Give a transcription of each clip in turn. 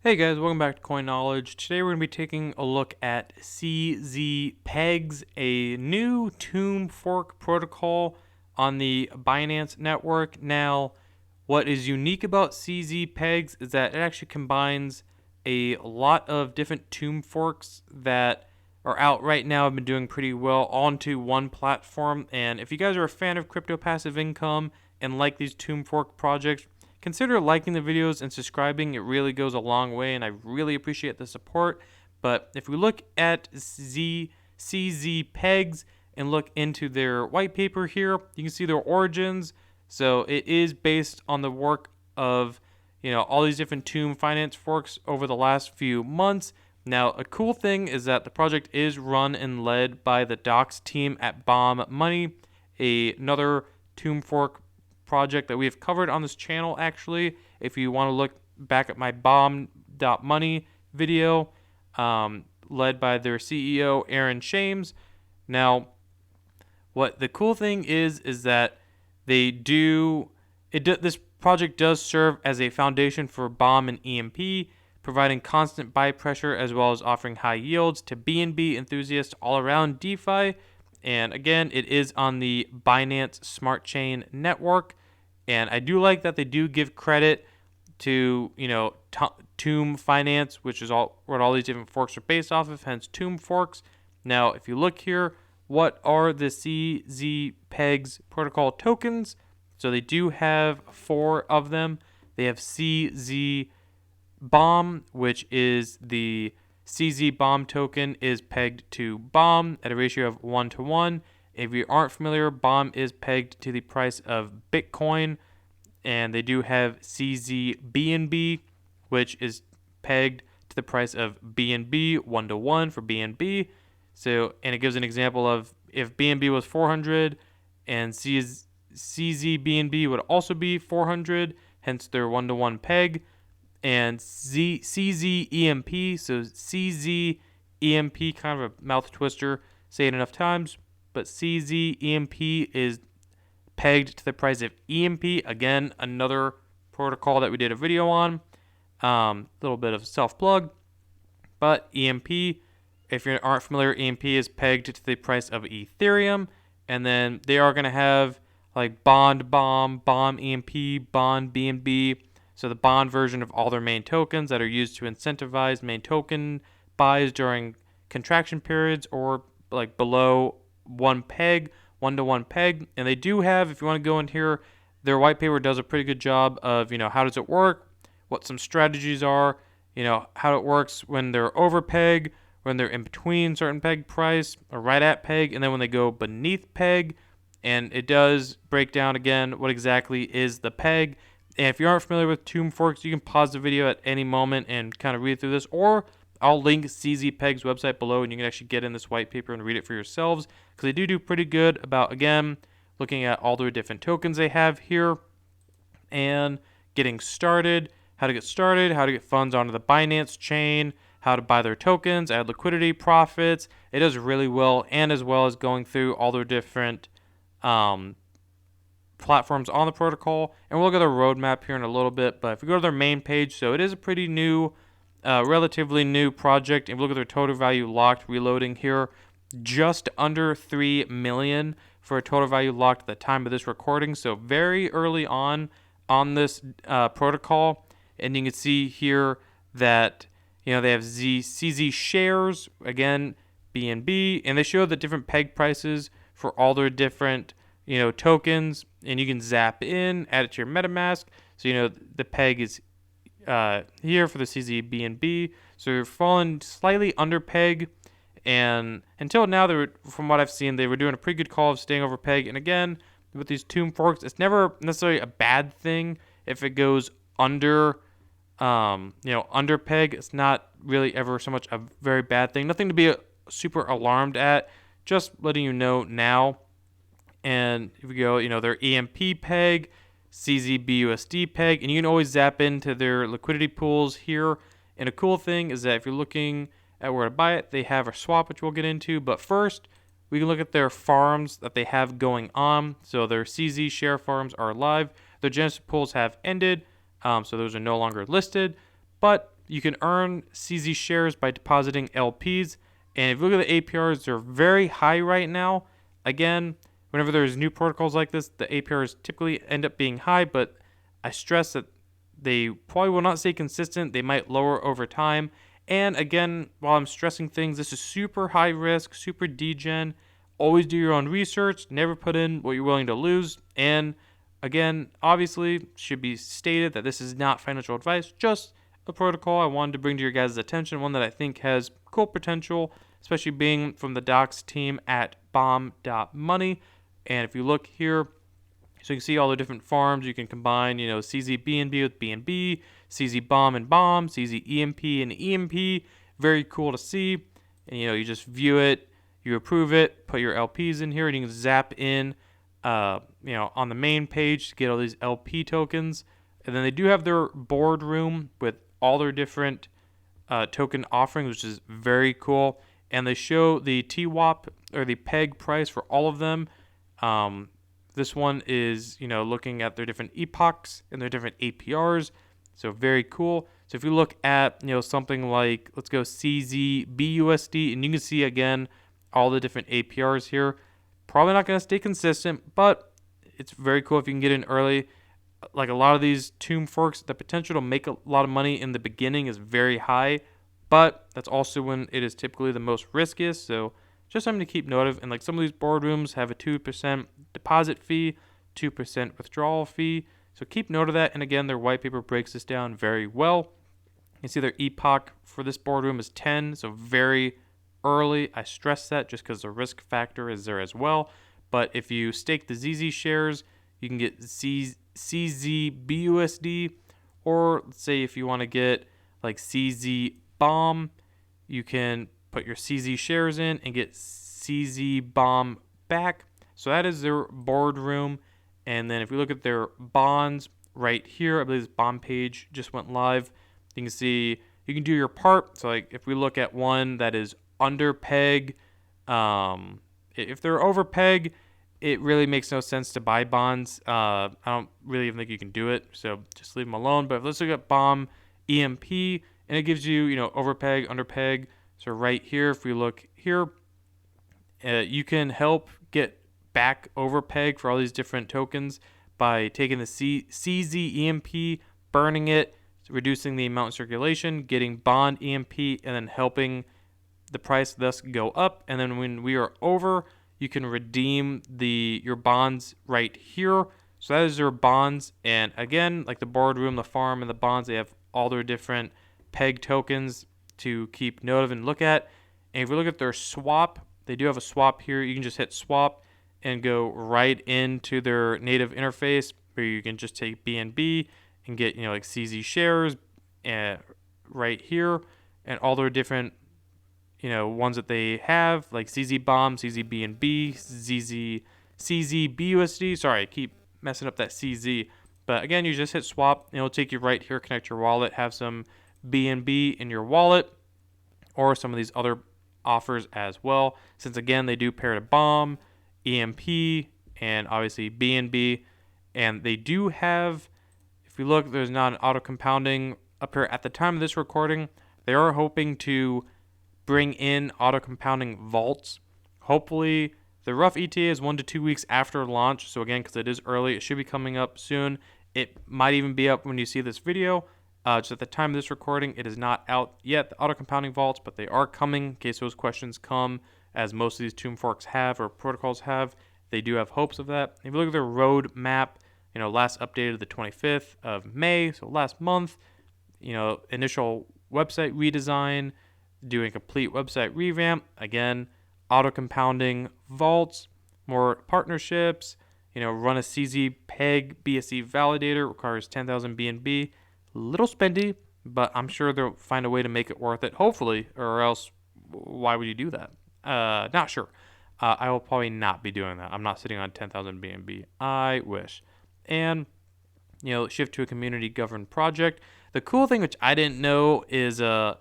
Hey guys, welcome back to Coin Knowledge. Today we're going to be taking a look at CZ Pegs, a new tomb fork protocol on the Binance network. Now, what is unique about CZ Pegs is that it actually combines a lot of different tomb forks that are out right now, have been doing pretty well, onto one platform. And if you guys are a fan of crypto passive income and like these tomb fork projects, consider liking the videos and subscribing. It really goes a long way, and I really appreciate the support. But if we look at CZ Pegs and look into their white paper here, you can see their origins. So it is based on the work of all these different tomb finance forks over the last few months. Now, a cool thing is that the project is run and led by the doxxed team at bomb.money, another tomb fork project that we have covered on this channel. Actually, if you want to look back at my bomb.money video, led by their CEO Aaron Shames. Now, what the cool thing is that this project does serve as a foundation for bomb and EMP, providing constant buy pressure as well as offering high yields to BNB enthusiasts all around DeFi. And again, it is on the Binance Smart Chain network. And I do like that they do give credit to, Tomb Finance, which is what all these different forks are based off of, hence Tomb Forks. Now, if you look here, what are the CZ Pegs protocol tokens? So they do have 4 of them. They have CZ Bomb, which is the CZ Bomb token is pegged to Bomb at a ratio of 1-to-1. If you aren't familiar, Bomb is pegged to the price of Bitcoin, and they do have CZ which is pegged to the price of BNB 1-to-1 for BNB. So, and it gives an example of if BNB was 400 and CZ would also be 400, hence their 1-to-1 peg. And CZEMP, so CZEMP, kind of a mouth twister, say it enough times, but CZEMP is pegged to the price of EMP. Again, another protocol that we did a video on. Little bit of self-plug. But EMP, if you aren't familiar, EMP is pegged to the price of Ethereum. And then they are going to have like Bond Bomb, Bomb EMP, Bond BNB. So the bond version of all their main tokens that are used to incentivize main token buys during contraction periods or like below 1-to-1 peg. And they do have, if you want to go in here, their white paper does a pretty good job of, how does it work, what some strategies are, how it works when they're over peg, when they're in between certain peg price or right at peg, and then when they go beneath peg. And it does break down again what exactly is the peg. And if you aren't familiar with tomb forks, you can pause the video at any moment and kind of read through this, or I'll link CZ Peg's website below, and you can actually get in this white paper and read it for yourselves, because they do pretty good about, again, looking at all the different tokens they have here and getting started, how to get funds onto the Binance chain, how to buy their tokens, add liquidity, profits. It does really well, and as well as going through all their different platforms on the protocol. And we'll look at their roadmap here in a little bit, but if we go to their main page, so it is a pretty new, relatively new project. And if we look at their total value locked, reloading here, just under 3 million for a total value locked at the time of this recording. So very early on this protocol. And you can see here that they have CZ shares, again BNB, and they show the different peg prices for all their different tokens, and you can zap in, add it to your MetaMask. So the peg is here for the CZ BNB. So you're falling slightly under peg, and until now, from what I've seen, they were doing a pretty good call of staying over peg. And again, with these tomb forks, it's never necessarily a bad thing if it goes under, under peg. It's not really ever so much a very bad thing. Nothing to be super alarmed at. Just letting you know now. And if we go, their EMP peg, CZBUSD peg, and you can always zap into their liquidity pools here. And a cool thing is that if you're looking at where to buy it, they have a swap, which we'll get into. But first, we can look at their farms that they have going on. So their CZ share farms are live. Their Genesis pools have ended, so those are no longer listed. But You can earn CZ shares by depositing LPs. And if you look at the APRs, they're very high right now. Again, whenever there's new protocols like this, the APRs typically end up being high, but I stress that they probably will not stay consistent. They might lower over time. And again, while I'm stressing things, this is super high risk, super degen. Always do your own research. Never put in what you're willing to lose. And again, obviously, should be stated that this is not financial advice, just a protocol I wanted to bring to your guys' attention, one that I think has cool potential, especially being from the doxxed team at bomb.money. And if you look here, so you can see all the different farms. You can combine, CZ BNB with BNB, CZ bomb and bomb, CZ EMP and EMP. Very cool to see. And, you just view it, you approve it, put your LPs in here, and you can zap in, on the main page to get all these LP tokens. And then they do have their boardroom with all their different token offerings, which is very cool. And they show the TWAP or the peg price for all of them. This one is, looking at their different epochs and their different APRs. So very cool. So if you look at, something like, let's go CZBUSD, and you can see again all the different APRs here. Probably not going to stay consistent, but it's very cool if you can get in early. Like a lot of these tomb forks, the potential to make a lot of money in the beginning is very high, but that's also when it is typically the most riskiest. So just something to keep note of. And like some of these boardrooms have a 2% deposit fee, 2% withdrawal fee. So keep note of that. And again, their white paper breaks this down very well. You see their epoch for this boardroom is 10, so very early. I stress that just because the risk factor is there as well. But if you stake the ZZ shares, you can get CZBUSD, or let's say if you want to get like CZ bomb, you can put your CZ shares in and get CZ bomb back. So that is their boardroom. And then if we look at their bonds right here, I believe this bond page just went live. You can see you can do your part. So like if we look at one that is under peg, if they're over peg, it really makes no sense to buy bonds. I don't really even think you can do it, so just leave them alone. But let's look at bomb EMP, and it gives you, over peg, under peg. So right here, if we look here, you can help get back over peg for all these different tokens by taking the CZ EMP, burning it, reducing the amount in circulation, getting bond EMP, and then helping the price thus go up. And then when we are over, you can redeem your bonds right here. So that is your bonds. And again, like the boardroom, the farm, and the bonds, they have all their different peg tokens to keep note of and look at. And if you look at their swap, they do have a swap here. You can just hit swap and go right into their native interface where you can just take BNB and get, like CZ shares right here, and all their different, ones that they have, like CZ bomb, CZ BNB, CZ BUSD. Sorry, I keep messing up that CZ. But again, you just hit swap, and it'll take you right here, connect your wallet, have some BNB in your wallet, or some of these other offers as well. Since again, they do pair to bomb, EMP, and obviously BNB. And they do have, if you look, there's not an auto compounding up here at the time of this recording. They are hoping to bring in auto compounding vaults. Hopefully, the rough ETA is 1 to 2 weeks after launch. So again, because it is early, it should be coming up soon. It might even be up when you see this video. Just at the time of this recording, it is not out yet, the auto compounding vaults, but they are coming in case those questions come, as most of these tomb forks have or protocols have. They do have hopes of that. If you look at their roadmap, last updated the 25th of May, so last month, initial website redesign, doing complete website revamp, again, auto compounding vaults, more partnerships, run a CZ peg BSC validator, requires 10,000 BNB, little spendy, but I'm sure they'll find a way to make it worth it, hopefully, or else why would you do that? Not sure. I will probably not be doing that. I'm not sitting on 10,000 BNB. I wish. And, shift to a community governed project. The cool thing, which I didn't know, is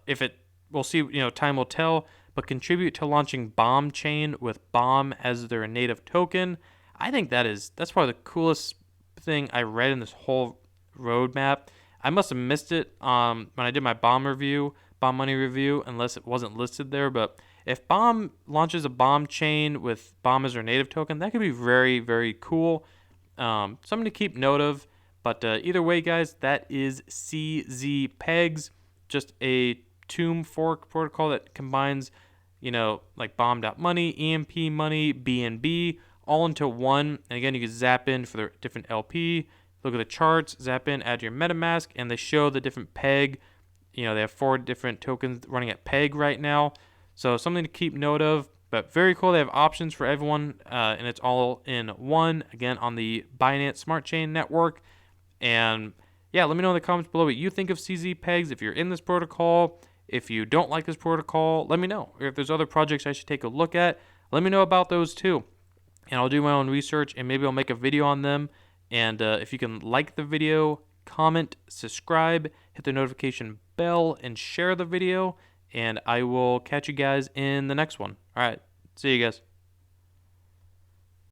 if it, we'll see, time will tell, but contribute to launching Bomb Chain with Bomb as their native token. I think that's probably the coolest thing I read in this whole roadmap. I must have missed it when I did my bomb money review, unless it wasn't listed there. But if Bomb launches a bomb chain with Bomb as their native token, that could be very, very cool. Something to keep note of. But either way, guys, that is CZ Pegs, just a tomb fork protocol that combines, like bomb.money, EMP money, BNB, all into one. And again, you can zap in for the different LP, look at the charts, zap in, add your MetaMask, and they show the different peg. They have 4 different tokens running at peg right now. So something to keep note of. But very cool. They have options for everyone, and it's all in one, again, on the Binance Smart Chain network. And yeah, let me know in the comments below what you think of CZ Pegs. If you're in this protocol, if you don't like this protocol, let me know. Or if there's other projects I should take a look at, let me know about those too. And I'll do my own research, and maybe I'll make a video on them. And if you can like the video, comment, subscribe, hit the notification bell, and share the video. And I will catch you guys in the next one. All right. See you guys.